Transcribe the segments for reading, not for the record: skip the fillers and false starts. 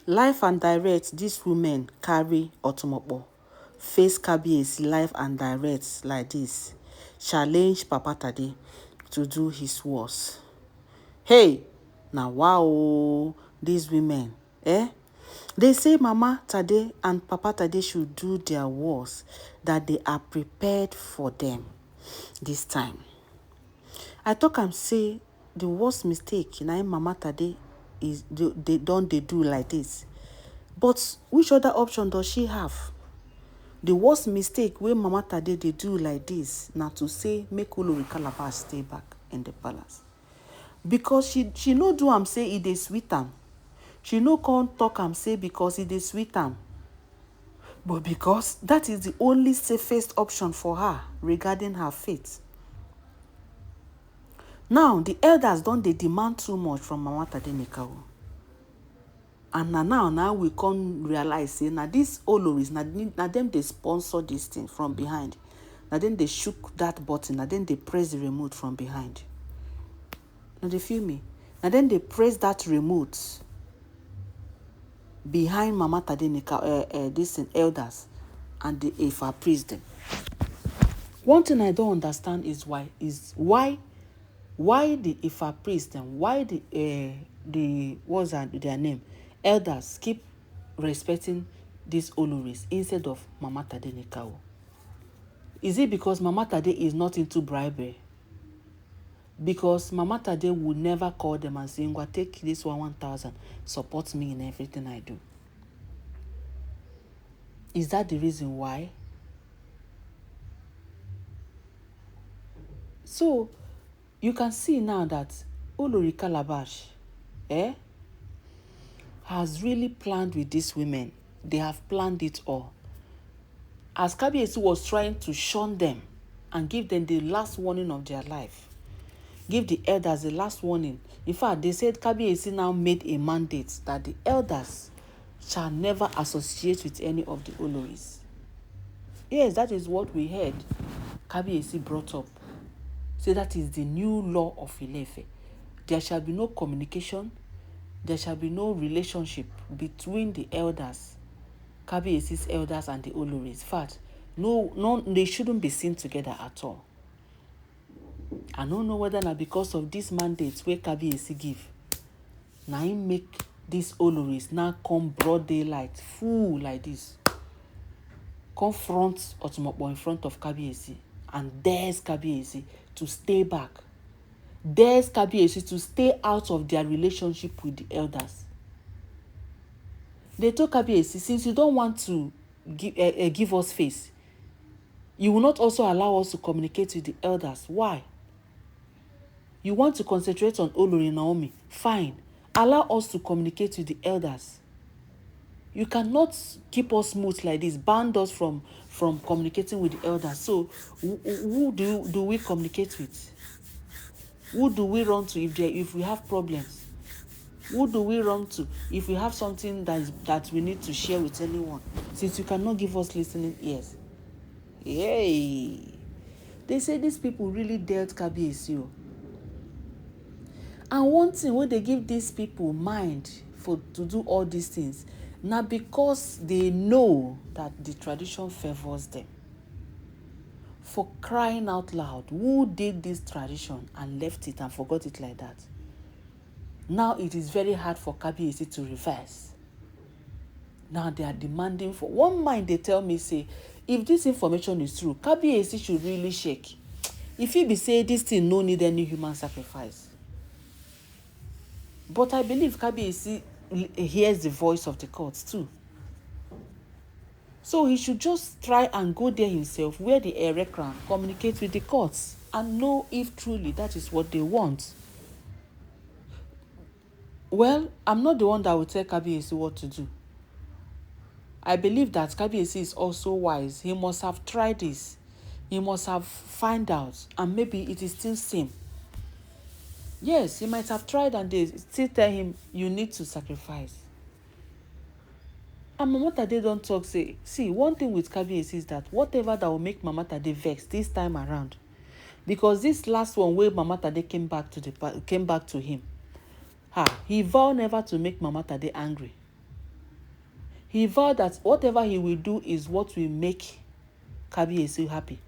Life and direct, these women carry otomopo. Face kabiyesi life and direct like this. Challenge Papa Tade to do his worst. Hey, now wow, these women, They say Mama Tade and Papa Tade should do their worst, that they are prepared for them this time. I talk and say the worst mistake na Mama Tade is they do like this. But which other option does she have? The worst mistake wey Mama Tade dey do like this na to say make Olori Calabash stay back in the palace. Because she no do am say e dey sweet am. She no come talk am say because e dey sweet am. But because that is the only safest option for her regarding her fate. Now, the elders don dey demand too much from Mama Tade Nikawo. And now we come realize say na these Oloris, na them dey sponsor this thing from behind. Na them dey shook that button, na them dey press the remote from behind. Now they feel me? Na them dey press that remote behind Mama Tade Nikawo, these elders and the Ifa priest them. One thing I don't understand is why the Ifa priest and why the what's their name, elders keep respecting these Oloris instead of Mama Tade Nikawo. Is it because Mama Tade is not into bribery? Because Mama Tade would never call them and say, "Ngwa, take this 1,000, support me in everything I do." Is that the reason why? So you can see now that Olori Calabash has really planned with these women. They have planned it all. As Kabiyesi was trying to shun them and give them the last warning of their life, give the elders the last warning. In fact, they said Kabiyesi now made a mandate that the elders shall never associate with any of the Oloris. Yes, that is what we heard Kabiyesi brought up. So that is the new law of Ilefe. There shall be no communication. There shall be no relationship between the elders, Kabiyesi's elders and the Oloris. In fact, no, they shouldn't be seen together at all. I don't know whether na because of this mandate where Kabiyesi give, na him make these Oloris now come broad daylight, full like this, confront Otomopo in front of Kabiyesi and dares Kabiyesi to stay back. Dares Kabiyesi to stay out of their relationship with the elders. They told Kabiyesi, since you don't want to give us face, you will not also allow us to communicate with the elders. Why? You want to concentrate on Olori Naomi. Fine. Allow us to communicate with the elders. You cannot keep us mute like this, ban us from communicating with the elders. So who do we communicate with? Who do we run to if we have problems? Who do we run to if we have something that we need to share with anyone? Since you cannot give us listening ears. Yay! They say these people really dealt Kabiyesi. And one thing when they give these people mind to do all these things, now because they know that the tradition favors them. For crying out loud, who did this tradition and left it and forgot it like that? Now it is very hard for Kabiyesi to reverse. Now they are demanding for one mind. They tell me, say, if this information is true, Kabiyesi should really shake. If he be say this thing no need any human sacrifice. But I believe Kabiyesi hears the voice of the courts too. So he should just try and go there himself, wear the Ere crown, communicate with the courts, and know if truly that is what they want. Well, I'm not the one that will tell Kabiyesi what to do. I believe that Kabiyesi is also wise. He must have tried this. He must have found out, and maybe it is still same. Yes, he might have tried and they still tell him, you need to sacrifice. And Mama Tade don't talk, say, see, one thing with Kabiyesi is that whatever that will make Mama Tade vex this time around, because this last one where Mama Tade came back to him, he vowed never to make Mama Tade angry. He vowed that whatever he will do is what will make Kabiyesi happy.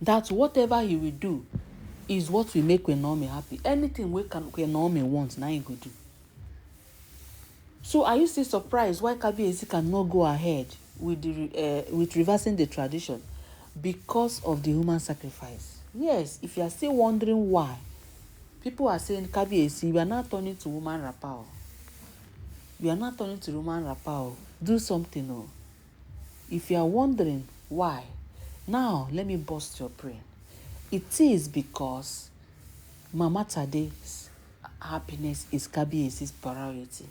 That whatever he will do is what will make Queen Naomi happy. Anything Queen Naomi wants, now he go do. So are you still surprised why Kabiyesi cannot go ahead with reversing the tradition? Because of the human sacrifice. Yes, if you are still wondering why, people are saying, Kabiyesi, we are not turning to woman rapper. We are not turning to woman rapper. Do something. If you are wondering why, now let me bust your brain. It is because Mama Tade's happiness is Kabiyesi's priority.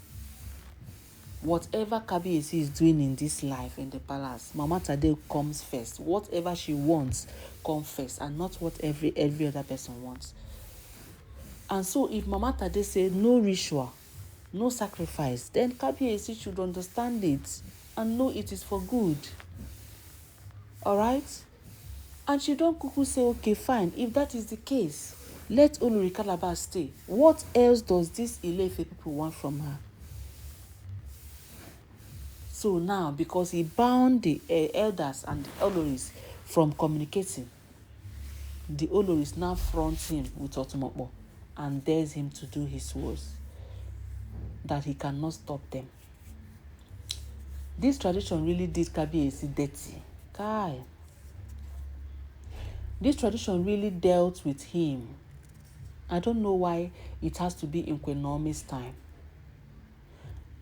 Whatever Kabiyesi is doing in this life, in the palace, Mama Tade comes first. Whatever she wants comes first, and not what every other person wants. And so if Mama Tade says no ritual, no sacrifice, then Kabiyesi should understand it and know it is for good. Alright? And she don't kuku say, okay, fine, if that is the case, let Olori Calabar stay. What else does this Ile-Ife people want from her? So now, because he bound the elders and the Oloris from communicating, the Oloris now front him with Otumokbo and dares him to do his worst, that he cannot stop them. This tradition really did Kabiyesi dirty. Kai. This tradition really dealt with him. I don't know why it has to be in Queen Naomi's time.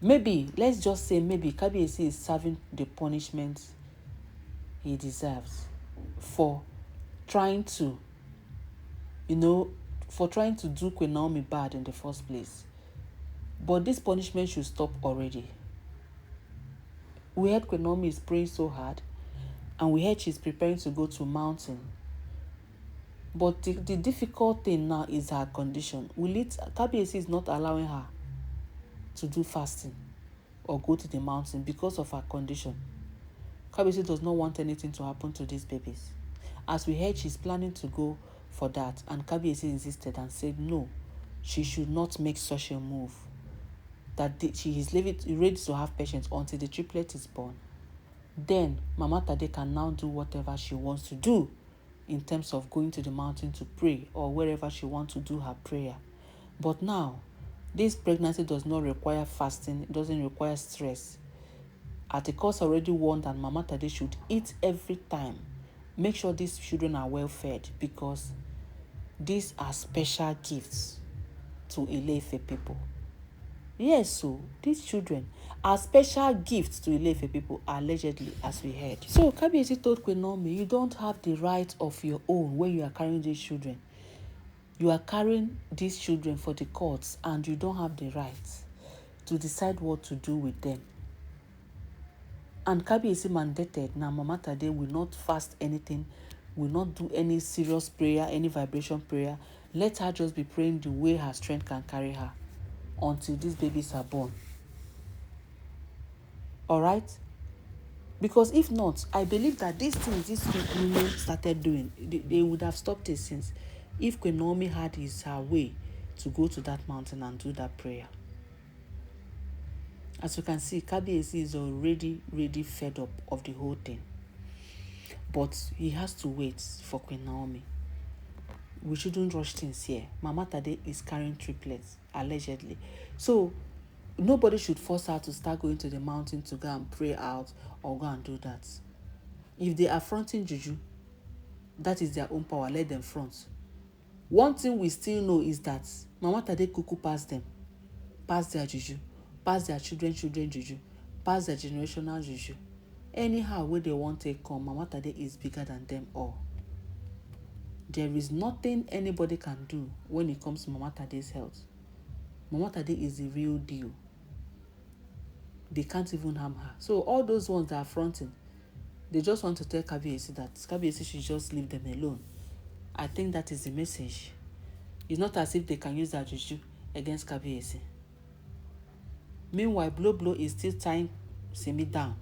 Maybe, let's just say maybe Kabiyesi is serving the punishment he deserves for trying to, for trying to do Queen Naomi bad in the first place. But this punishment should stop already. We heard Queen Naomi is praying so hard, and we heard she's preparing to go to a mountain. But the difficult thing now is her condition. Kabiyesi is not allowing her to do fasting or go to the mountain because of her condition. Kabiyesi does not want anything to happen to these babies. As we heard, she's planning to go for that, and Kabiyesi insisted and said no, she should not make such a move. That she is ready to have patience until the triplet is born. Then Mama Tade can now do whatever she wants to do in terms of going to the mountain to pray or wherever she wants to do her prayer. But now, this pregnancy does not require fasting, it doesn't require stress. Articles already warned that Mama Tade should eat every time. Make sure these children are well fed, because these are special gifts to Ile-Ife people. Yes, so these children are special gifts to Ile-Ife people, allegedly, as we heard. So Kabiyesi told Queen Naomi, you don't have the right of your own when you are carrying these children. You are carrying these children for the courts, and you don't have the right to decide what to do with them. And Kabiyesi mandated, now Mama Tade will not fast anything, will not do any serious prayer, any vibration prayer. Let her just be praying the way her strength can carry her until these babies are born. Alright? Because if not, I believe that these things these women started doing, they would have stopped it since, if Queen Naomi had her way to go to that mountain and do that prayer. As you can see, Kabiyesi is already fed up of the whole thing. But he has to wait for Queen Naomi. We shouldn't rush things here. Mama Tade is carrying triplets, allegedly. So, nobody should force her to start going to the mountain to go and pray out or go and do that. If they are fronting juju, that is their own power. Let them front. One thing we still know is that Mama Tade kuku passed them. Pass their juju. Pass their children juju. Pass their generational juju. Anyhow, where they want to come, Mama Tade is bigger than them all. There is nothing anybody can do when it comes to Mama Tade's health. Mama Tade is the real deal. They can't even harm her. So all those ones that are fronting, they just want to tell Kabiyesi that Kabiyesi should just leave them alone. I think that is the message. It's not as if they can use that juju against Kabiyesi. Meanwhile, Blow is still tying Simi down.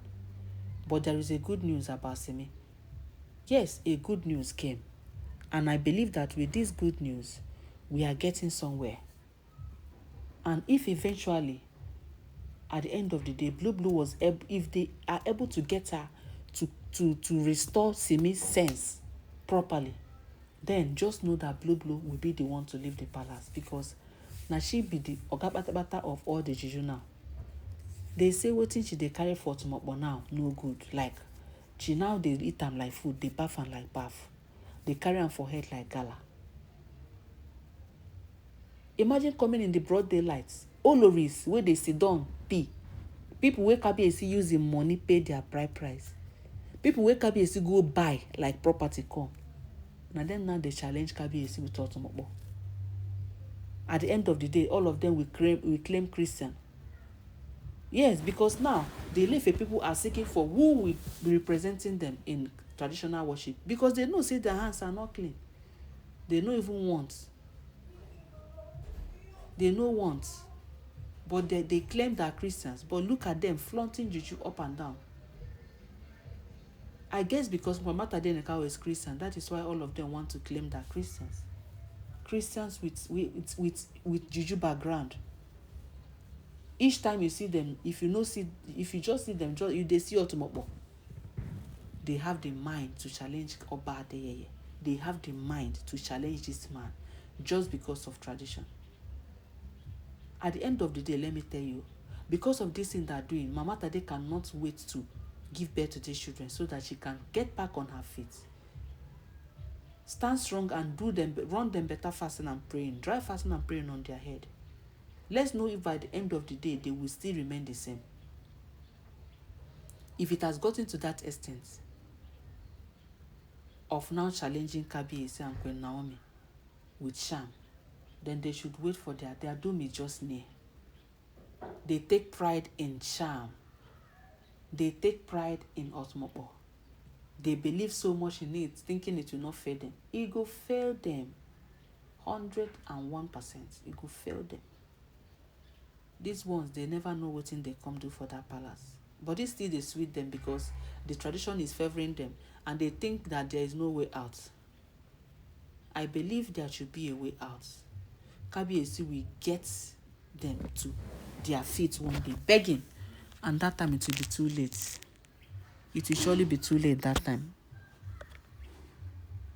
But there is a good news about Simi. Yes, a good news came. And I believe that with this good news, we are getting somewhere. And if eventually At the end of the day, Blue was able, if they are able to get her to restore Simi's sense properly, then just know that Blue will be the one to leave the palace, because now she be the oga patapata of all the juju now. They say wetin she dey carry for tomorrow now no good. Like she now dey eat am like food, dey baff am like baff, dey carry am for head like gala. Imagine coming in the broad daylight, oloris wey dey sit down pee, people wey kabiyesi use im money pay their bride price, people wey kabiyesi go buy like property come, na dem now dey challenge kabiyesi with otomokpo. At the end of the day, all of them will claim Christian. Yes, because now the Ilefe people are seeking for who will be representing them in traditional worship, because they know say their hands are not clean. They no even want. They no want. But they claim they are Christians. But look at them flaunting juju up and down. I guess because Mama Tadenikawa is Christian, that is why all of them want to claim they are Christians. Christians with juju background. Each time you see them, if you just see them, they see otomokpo. They have the mind to challenge Oba Adeyeye. They have the mind to challenge this man just because of tradition. At the end of the day, let me tell you, because of this thing they're doing, Mama Tade cannot wait to give birth to these children so that she can get back on her feet. Stand strong and run them better fasting and praying. Dry fasting and praying on their head. Let's know if by the end of the day they will still remain the same. If it has gotten to that extent of now challenging Kabiyesi and Queen Naomi with sham, then they should wait for their doom is just near. They take pride in sham. They take pride in otomokpo. They believe so much in it, thinking it will not fail them. It will fail them. 101%. It will fail them. These ones, they never know what thing they come do for that palace. But this still they sweet them because the tradition is favoring them and they think that there is no way out. I believe there should be a way out. Kabiyesi will get them to their feet one day, begging, and that time it will be too late. It will surely be too late that time.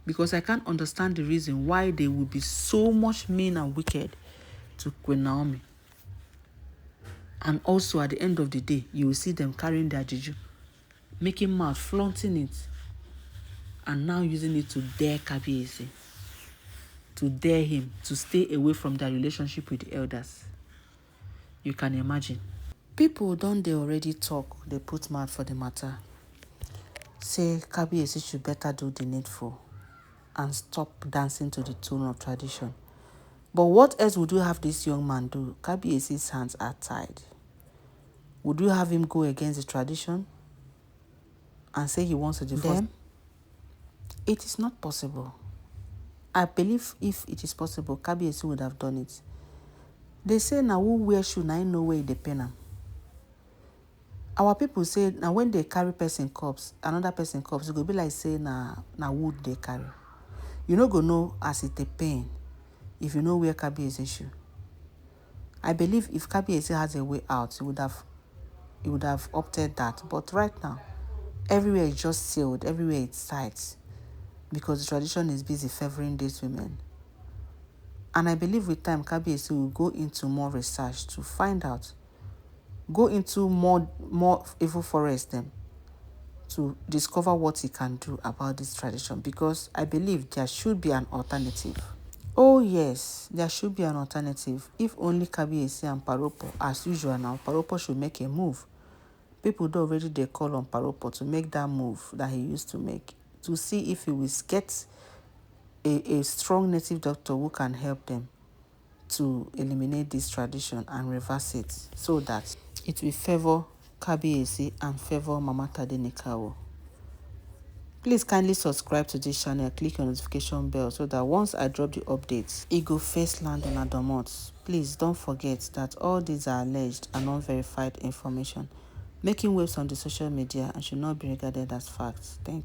Because I can't understand the reason why they will be so much mean and wicked to Queen Naomi. And also at the end of the day, you will see them carrying their juju, making mouth, flaunting it, and now using it to dare Kabiyesi, to dare him to stay away from their relationship with the elders. You can imagine. People don't they already talk, they put mouth for the matter. Say Kabiyesi should better do the needful and stop dancing to the tune of tradition. But what else would you have this young man do? Kabiyesi's hands are tied. Would you have him go against the tradition and say he wants to divorce them? It is not possible. I believe if it is possible, Kabiyesi would have done it. They say now who wear shoe, now know where they pen am. Our people say now when they carry person corpse, another person corpse, it go be like say na wood they carry. You no go know as it a pain if you know where Kabiyesi shoe. I believe if Kabiyesi has a way out, he would have opted that. But right now, everywhere is just sealed, everywhere it's tight, because the tradition is busy favoring these women. And I believe with time, Kabiyesi will go into more research to find out, go into more evil forest them to discover what he can do about this tradition, because I believe there should be an alternative. Oh yes, there should be an alternative. If only Kabiyesi and Paropo, as usual now, Paropo should make a move. People do already they call on Paropo to make that move that he used to make, to see if he will get a strong native doctor who can help them to eliminate this tradition and reverse it, so that it will favor Kabiyesi and favor Mama Tadenikawa. Please kindly subscribe to this channel, click on the notification bell so that once I drop the updates, it go first land on Adomot. Please don't forget that all these are alleged and unverified information, making waves on the social media and should not be regarded as facts. Thank you.